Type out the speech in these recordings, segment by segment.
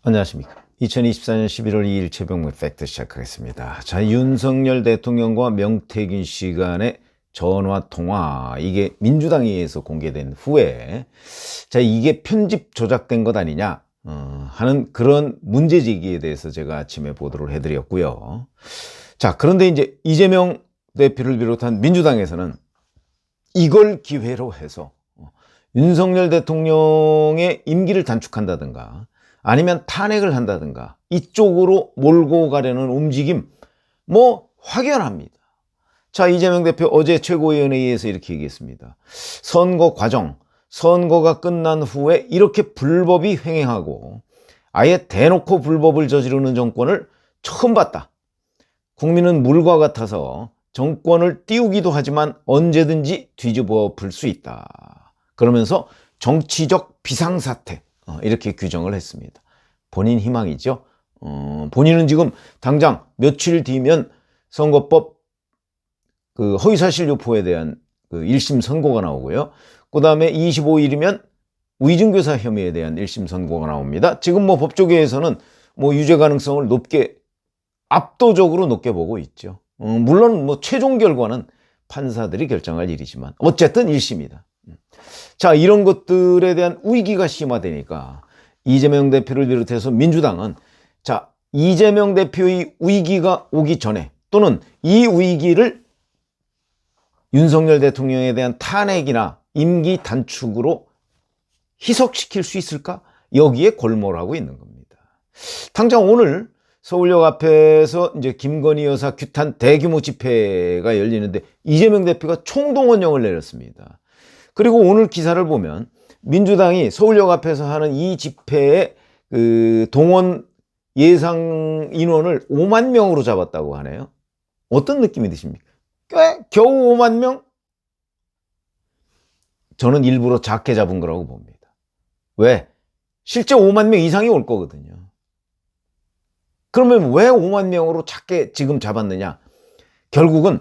안녕하십니까. 2024년 11월 2일 최병무 팩트 시작하겠습니다. 자, 윤석열 대통령과 명태균 씨 간의 전화 통화, 이게 민주당에 의해서 공개된 후에 자, 이게 편집 조작된 것 아니냐 하는 그런 문제 제기에 대해서 제가 아침에 보도를 해드렸고요. 자, 그런데 이제 이재명 대표를 비롯한 민주당에서는 이걸 기회로 해서 윤석열 대통령의 임기를 단축한다든가 아니면 탄핵을 한다든가 이쪽으로 몰고 가려는 움직임 확연합니다. 자, 이재명 대표 어제 최고위원회의에서 이렇게 얘기했습니다. 선거 과정, 선거가 끝난 후에 이렇게 불법이 횡행하고 아예 대놓고 불법을 저지르는 정권을 처음 봤다. 국민은 물과 같아서 정권을 띄우기도 하지만 언제든지 뒤집어 풀 수 있다. 그러면서 정치적 비상사태, 이렇게 규정을 했습니다. 본인 희망이죠. 본인은 지금 당장 며칠 뒤면 선거법 허위사실 유포에 대한 1심 선고가 나오고요. 그 다음에 25일이면 위증교사 혐의에 대한 1심 선고가 나옵니다. 지금 법조계에서는 유죄 가능성을 압도적으로 높게 보고 있죠. 물론 최종 결과는 판사들이 결정할 일이지만 어쨌든 1심이다. 자, 이런 것들에 대한 위기가 심화되니까 이재명 대표를 비롯해서 민주당은 자, 이재명 대표의 위기가 오기 전에 또는 이 위기를 윤석열 대통령에 대한 탄핵이나 임기 단축으로 희석시킬 수 있을까? 여기에 골몰하고 있는 겁니다. 당장 오늘 서울역 앞에서 이제 김건희 여사 규탄 대규모 집회가 열리는데 이재명 대표가 총동원령을 내렸습니다. 그리고 오늘 기사를 보면 민주당이 서울역 앞에서 하는 이 집회의 동원 예상 인원을 5만 명으로 잡았다고 하네요. 어떤 느낌이 드십니까? 겨우 5만 명? 저는 일부러 작게 잡은 거라고 봅니다. 왜? 실제 5만 명 이상이 올 거거든요. 그러면 왜 5만 명으로 작게 지금 잡았느냐? 결국은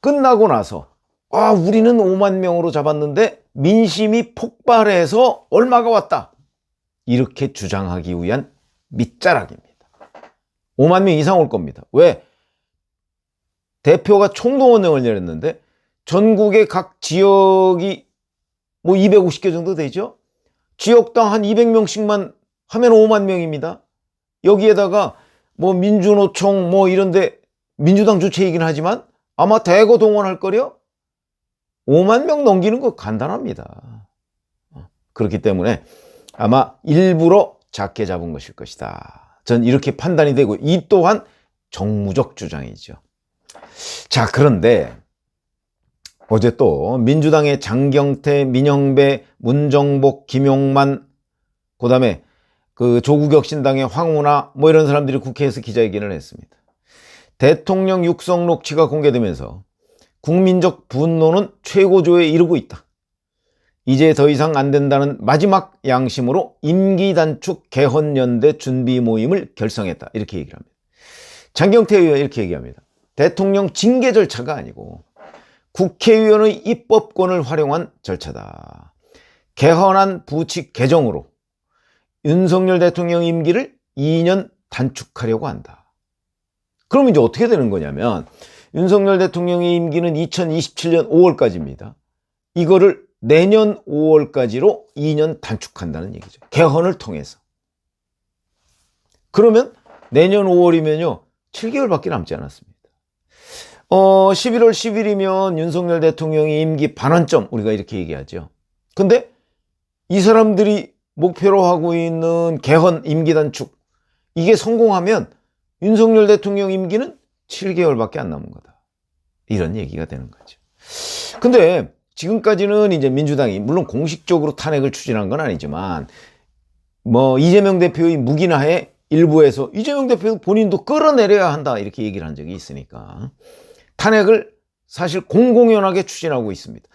끝나고 나서 우리는 5만 명으로 잡았는데 민심이 폭발해서 얼마가 왔다. 이렇게 주장하기 위한 밑자락입니다. 5만 명 이상 올 겁니다. 왜? 대표가 총동원령을 내렸는데 전국의 각 지역이 250개 정도 되죠? 지역당 한 200명씩만 하면 5만 명입니다. 여기에다가 민주노총 이런데 민주당 주체이긴 하지만 아마 대거 동원할 거려? 5만 명 넘기는 거 간단합니다. 그렇기 때문에 아마 일부러 작게 잡은 것일 것이다. 전 이렇게 판단이 되고 이 또한 정무적 주장이죠. 자, 그런데 어제 또 민주당의 장경태, 민영배, 문정복, 김용만, 그 다음에 조국혁신당의 황운하 이런 사람들이 국회에서 기자회견을 했습니다. 대통령 육성 녹취가 공개되면서 국민적 분노는 최고조에 이르고 있다. 이제 더 이상 안 된다는 마지막 양심으로 임기 단축 개헌연대 준비 모임을 결성했다. 이렇게 얘기를 합니다. 장경태 의원 이렇게 얘기합니다. 대통령 징계 절차가 아니고 국회의원의 입법권을 활용한 절차다. 개헌안 부칙 개정으로 윤석열 대통령 임기를 2년 단축하려고 한다. 그럼 이제 어떻게 되는 거냐면 윤석열 대통령의 임기는 2027년 5월까지입니다. 이거를 내년 5월까지로 2년 단축한다는 얘기죠. 개헌을 통해서. 그러면 내년 5월이면요 7개월밖에 남지 않았습니다. 11월 10일이면 윤석열 대통령의 임기 반환점, 우리가 이렇게 얘기하죠. 근데 이 사람들이 목표로 하고 있는 개헌 임기 단축, 이게 성공하면 윤석열 대통령 임기는 7개월밖에 안 남은 거다. 이런 얘기가 되는 거죠. 근데 지금까지는 이제 민주당이 물론 공식적으로 탄핵을 추진한 건 아니지만 이재명 대표의 묵인하에 일부에서 이재명 대표 본인도 끌어내려야 한다 이렇게 얘기를 한 적이 있으니까 탄핵을 사실 공공연하게 추진하고 있습니다.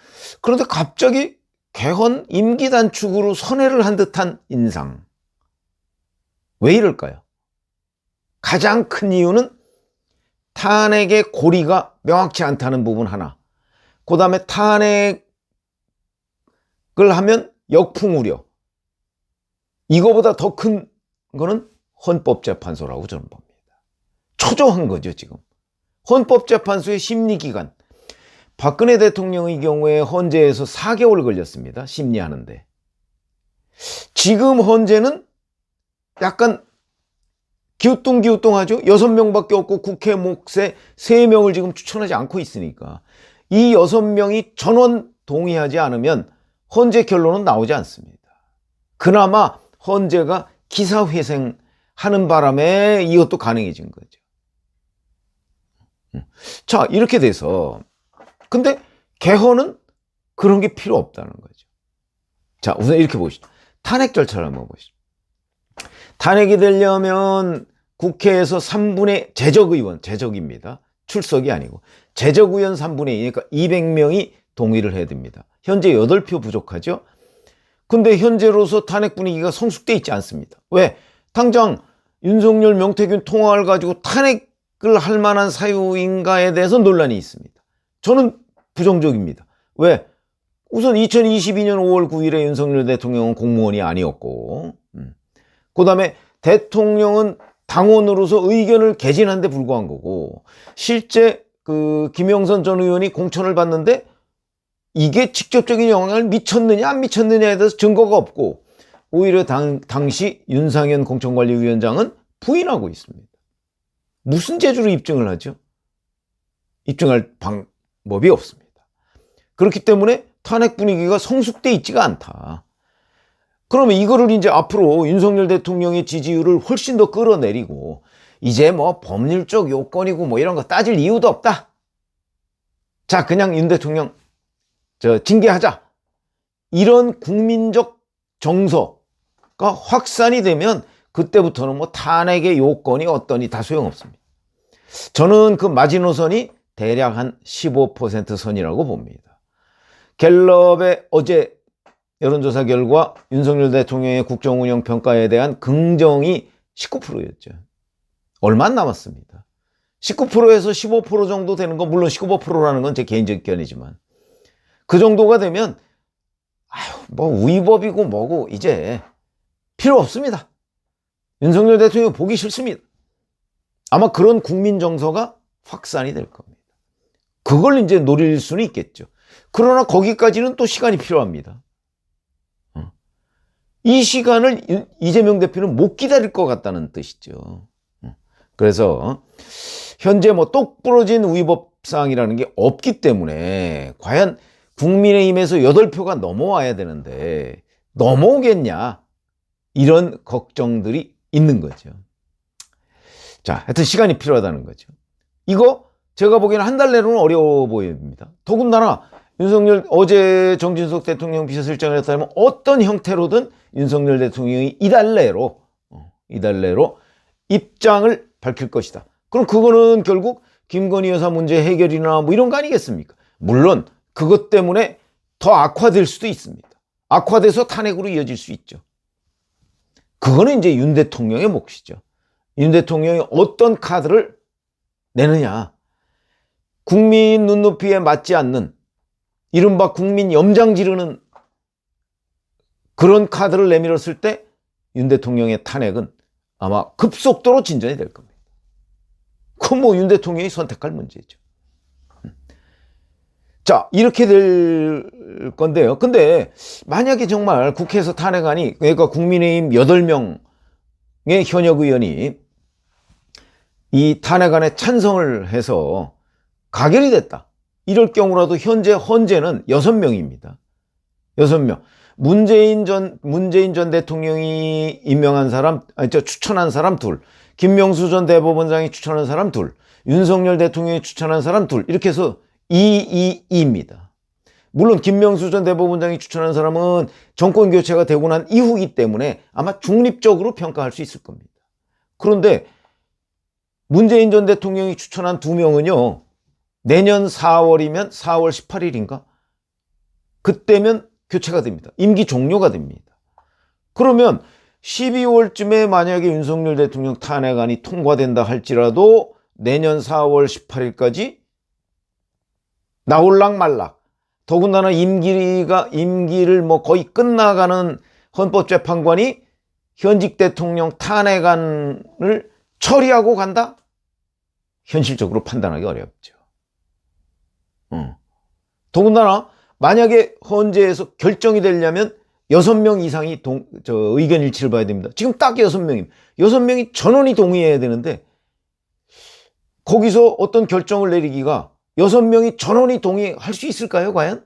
그런데 갑자기 개헌 임기 단축으로 선회를 한 듯한 인상. 왜 이럴까요? 가장 큰 이유는 탄핵의 고리가 명확치 않다는 부분 하나. 그 다음에 탄핵을 하면 역풍 우려. 이거보다 더 큰 거는 헌법재판소라고 저는 봅니다. 초조한 거죠, 지금. 헌법재판소의 심리기간. 박근혜 대통령의 경우에 헌재에서 4개월 걸렸습니다. 심리하는데. 지금 헌재는 약간 기우뚱기우뚱하죠. 6명밖에 없고 국회 몫에 3명을 지금 추천하지 않고 있으니까 이 6명이 전원 동의하지 않으면 헌재 결론은 나오지 않습니다. 그나마 헌재가 기사회생하는 바람에 이것도 가능해진 거죠. 자, 이렇게 돼서 근데 개헌은 그런 게 필요 없다는 거죠. 자, 우선 이렇게 보시죠. 탄핵 절차를 한번 보시죠. 탄핵이 되려면 국회에서 3분의 제적의원, 제적입니다. 출석이 아니고 제적의원 3분의 2, 그러니까 200명이 동의를 해야 됩니다. 현재 8표 부족하죠. 근데 현재로서 탄핵 분위기가 성숙돼 있지 않습니다. 왜? 당장 윤석열, 명태균 통화를 가지고 탄핵을 할 만한 사유인가에 대해서 논란이 있습니다. 저는 부정적입니다. 왜? 우선 2022년 5월 9일에 윤석열 대통령은 공무원이 아니었고, 그 다음에 대통령은 당원으로서 의견을 개진한 데 불과한 거고, 실제 김영선 전 의원이 공천을 받는데 이게 직접적인 영향을 미쳤느냐 안 미쳤느냐에 대해서 증거가 없고, 오히려 당시 윤상현 공천관리위원장은 부인하고 있습니다. 무슨 재주로 입증을 하죠? 입증할 방법이 없습니다. 그렇기 때문에 탄핵 분위기가 성숙돼 있지가 않다. 그러면 이거를 이제 앞으로 윤석열 대통령의 지지율을 훨씬 더 끌어내리고 이제 뭐 법률적 요건이고 뭐 이런 거 따질 이유도 없다. 자, 그냥 윤 대통령 징계하자. 이런 국민적 정서가 확산이 되면 그때부터는 뭐 탄핵의 요건이 어떠니 다 소용없습니다. 저는 그 마지노선이 대략 한 15% 선이라고 봅니다. 갤럽의 어제 여론조사 결과 윤석열 대통령의 국정운영 평가에 대한 긍정이 19%였죠. 얼마 안 남았습니다. 19%에서 15% 정도 되는 건, 물론 15%라는 건 제 개인적 의견이지만 그 정도가 되면 뭐 위법이고 뭐고 이제 필요 없습니다. 윤석열 대통령 보기 싫습니다. 아마 그런 국민 정서가 확산이 될 겁니다. 그걸 이제 노릴 수는 있겠죠. 그러나 거기까지는 또 시간이 필요합니다. 이 시간을 이재명 대표는 못 기다릴 것 같다는 뜻이죠. 그래서 현재 뭐 똑 부러진 위법 사항이라는 게 없기 때문에 과연 국민의힘에서 8표가 넘어와야 되는데 넘어오겠냐, 이런 걱정들이 있는 거죠. 자, 하여튼 시간이 필요하다는 거죠. 이거 제가 보기에는 한 달 내로는 어려워 보입니다. 더군다나 윤석열, 어제 정진석 대통령 비서실장을 했다면 어떤 형태로든 윤석열 대통령이 이달 내로 입장을 밝힐 것이다. 그럼 그거는 결국 김건희 여사 문제 해결이나 뭐 이런 거 아니겠습니까? 물론 그것 때문에 더 악화될 수도 있습니다. 악화돼서 탄핵으로 이어질 수 있죠. 그거는 이제 윤 대통령의 몫이죠. 윤 대통령이 어떤 카드를 내느냐. 국민 눈높이에 맞지 않는, 이른바 국민 염장 지르는 그런 카드를 내밀었을 때 윤 대통령의 탄핵은 아마 급속도로 진전이 될 겁니다. 그건 뭐 윤 대통령이 선택할 문제죠. 자, 이렇게 될 건데요. 근데 만약에 정말 국회에서 탄핵안이, 그러니까 국민의힘 8명의 현역 의원이 이 탄핵안에 찬성을 해서 가결이 됐다. 이럴 경우라도 현재 헌재는 6명입니다. 6명. 문재인 전 대통령이 임명한 사람, 추천한 사람 2, 김명수 전 대법원장이 추천한 사람 2, 윤석열 대통령이 추천한 사람 2, 이렇게 해서 222입니다. 물론 김명수 전 대법원장이 추천한 사람은 정권 교체가 되고 난 이후이기 때문에 아마 중립적으로 평가할 수 있을 겁니다. 그런데 문재인 전 대통령이 추천한 2명은요, 내년 4월이면 4월 18일인가? 그때면 교체가 됩니다. 임기 종료가 됩니다. 그러면 12월쯤에 만약에 윤석열 대통령 탄핵안이 통과된다 할지라도 내년 4월 18일까지 나올락 말락, 더군다나 임기를 뭐 거의 끝나가는 헌법재판관이 현직 대통령 탄핵안을 처리하고 간다? 현실적으로 판단하기 어렵죠. 더군다나 만약에 헌재에서 결정이 되려면 6명 이상이 의견 일치를 봐야 됩니다. 지금 딱 6명입니다. 6명이 전원이 동의해야 되는데 거기서 어떤 결정을 내리기가 6명이 전원이 동의할 수 있을까요, 과연?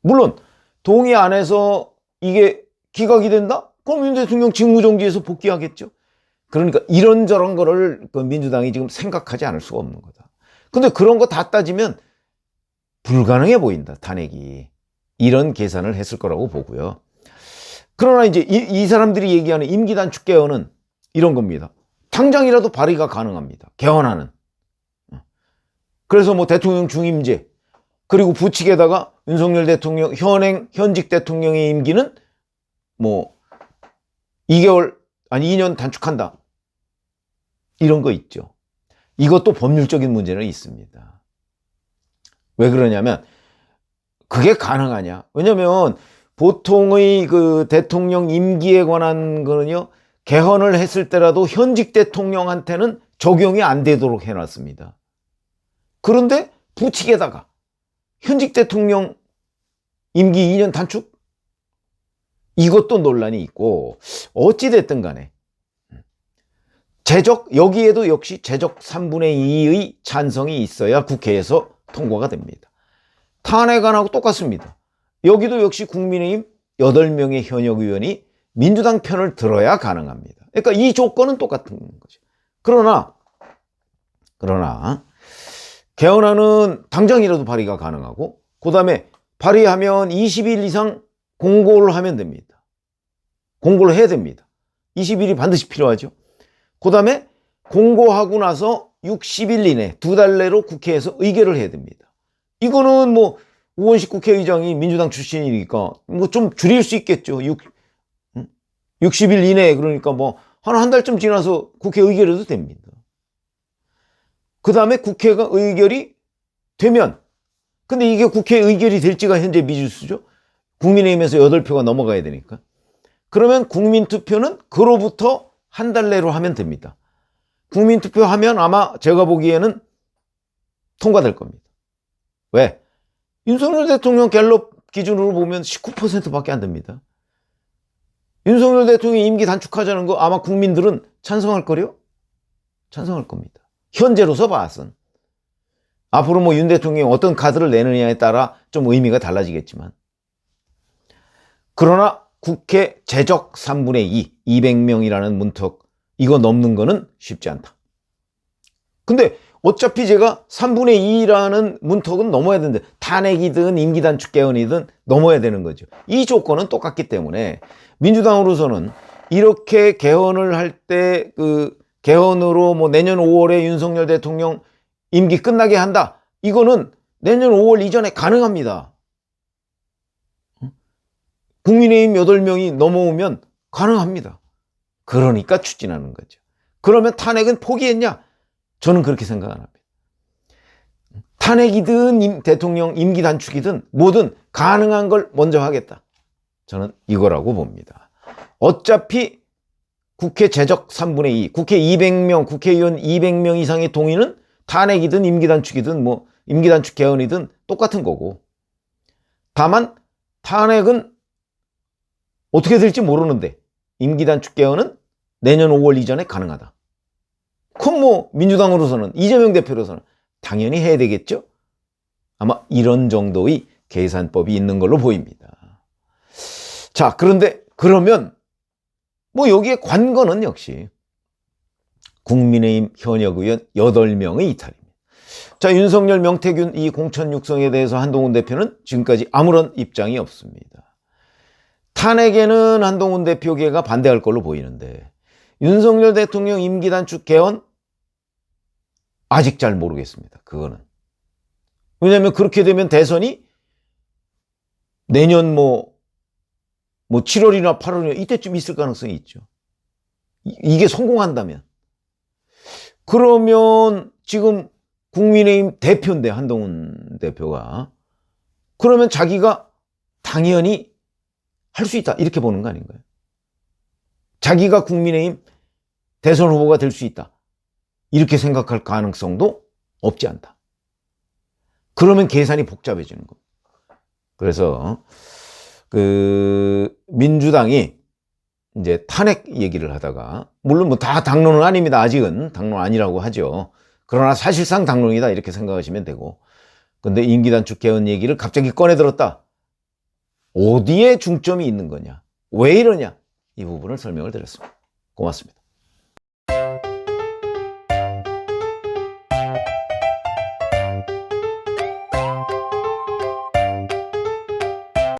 물론 동의 안 해서 이게 기각이 된다? 그럼 윤 대통령 직무정지에서 복귀하겠죠. 그러니까 이런저런 거를 민주당이 지금 생각하지 않을 수가 없는 거다. 근데 그런 거 다 따지면 불가능해 보인다, 탄핵이. 이런 계산을 했을 거라고 보고요. 그러나 이제 이 사람들이 얘기하는 임기 단축 개헌은 이런 겁니다. 당장이라도 발의가 가능합니다. 개헌하는. 그래서 뭐 대통령 중임제, 그리고 부칙에다가 윤석열 대통령 현직 대통령의 임기는 뭐 2개월 아니 2년 단축한다. 이런 거 있죠. 이것도 법률적인 문제는 있습니다. 왜 그러냐면 그게 가능하냐? 왜냐면 보통의 그 대통령 임기에 관한 거는요, 개헌을 했을 때라도 현직 대통령한테는 적용이 안 되도록 해놨습니다. 그런데 부칙에다가 현직 대통령 임기 2년 단축? 이것도 논란이 있고, 어찌됐든 간에 여기에도 역시 제적 3분의 2의 찬성이 있어야 국회에서 통과가 됩니다. 탄핵안하고 똑같습니다. 여기도 역시 국민의힘 8명의 현역 의원이 민주당 편을 들어야 가능합니다. 그러니까 이 조건은 똑같은 거죠. 그러나 개헌안은 당장이라도 발의가 가능하고, 그 다음에 발의하면 20일 이상 공고를 하면 됩니다. 공고를 해야 됩니다. 20일이 반드시 필요하죠. 그 다음에 공고하고 나서 60일 이내 2달 내로 국회에서 의결을 해야 됩니다. 이거는 뭐 우원식 국회의장이 민주당 출신이니까 뭐 좀 줄일 수 있겠죠. 60일 이내에, 그러니까 뭐 한 달쯤 지나서 국회 의결해도 됩니다. 그 다음에 국회가 의결이 되면, 근데 이게 국회 의결이 될지가 현재 미지수죠. 국민의힘에서 8표가 넘어가야 되니까. 그러면 국민투표는 그로부터 한 달 내로 하면 됩니다. 국민투표 하면 아마 제가 보기에는 통과될 겁니다. 왜? 윤석열 대통령 갤럽 기준으로 보면 19%밖에 안 됩니다. 윤석열 대통령이 임기 단축하자는 거 아마 국민들은 찬성할 거요? 찬성할 겁니다. 현재로서 봐선. 앞으로 뭐 윤 대통령이 어떤 카드를 내느냐에 따라 좀 의미가 달라지겠지만. 그러나 국회 제적 3분의 2, 200명이라는 문턱, 이거 넘는 거는 쉽지 않다. 근데 어차피 제가 3분의 2라는 문턱은 넘어야 되는데, 탄핵이든 임기 단축 개헌이든 넘어야 되는 거죠. 이 조건은 똑같기 때문에 민주당으로서는 이렇게 개헌을 할 때 개헌으로 뭐 내년 5월에 윤석열 대통령 임기 끝나게 한다. 이거는 내년 5월 이전에 가능합니다. 국민의힘 8명이 넘어오면 가능합니다. 그러니까 추진하는 거죠. 그러면 탄핵은 포기했냐? 저는 그렇게 생각 안 합니다. 탄핵이든 대통령 임기 단축이든 뭐든 가능한 걸 먼저 하겠다. 저는 이거라고 봅니다. 어차피 국회 제적 3분의 2, 국회 200명, 국회의원 200명 이상의 동의는 탄핵이든 임기 단축이든 뭐 임기 단축 개헌이든 똑같은 거고, 다만 탄핵은 어떻게 될지 모르는데 임기 단축 개헌은 내년 5월 이전에 가능하다. 그럼 뭐 민주당으로서는, 이재명 대표로서는 당연히 해야 되겠죠. 아마 이런 정도의 계산법이 있는 걸로 보입니다. 자, 그런데 그러면 뭐 여기에 관건은 역시 국민의힘 현역 의원 8명의 이탈입니다. 자, 윤석열, 명태균 이 공천 육성에 대해서 한동훈 대표는 지금까지 아무런 입장이 없습니다. 탄핵에는 한동훈 대표계가 반대할 걸로 보이는데, 윤석열 대통령 임기 단축 개헌 아직 잘 모르겠습니다. 그거는. 왜냐하면 그렇게 되면 대선이 내년 뭐 7월이나 8월이나 이때쯤 있을 가능성이 있죠. 이게 성공한다면. 그러면 지금 국민의힘 대표인데, 한동훈 대표가 그러면 자기가 당연히 할 수 있다 이렇게 보는 거 아닌가요? 자기가 국민의힘 대선 후보가 될 수 있다 이렇게 생각할 가능성도 없지 않다. 그러면 계산이 복잡해지는 겁니다. 그래서 민주당이 이제 탄핵 얘기를 하다가, 물론 뭐 다 당론은 아닙니다. 아직은 당론 아니라고 하죠. 그러나 사실상 당론이다 이렇게 생각하시면 되고, 근데 임기 단축 개헌 얘기를 갑자기 꺼내 들었다. 어디에 중점이 있는 거냐? 왜 이러냐? 이 부분을 설명을 드렸습니다. 고맙습니다.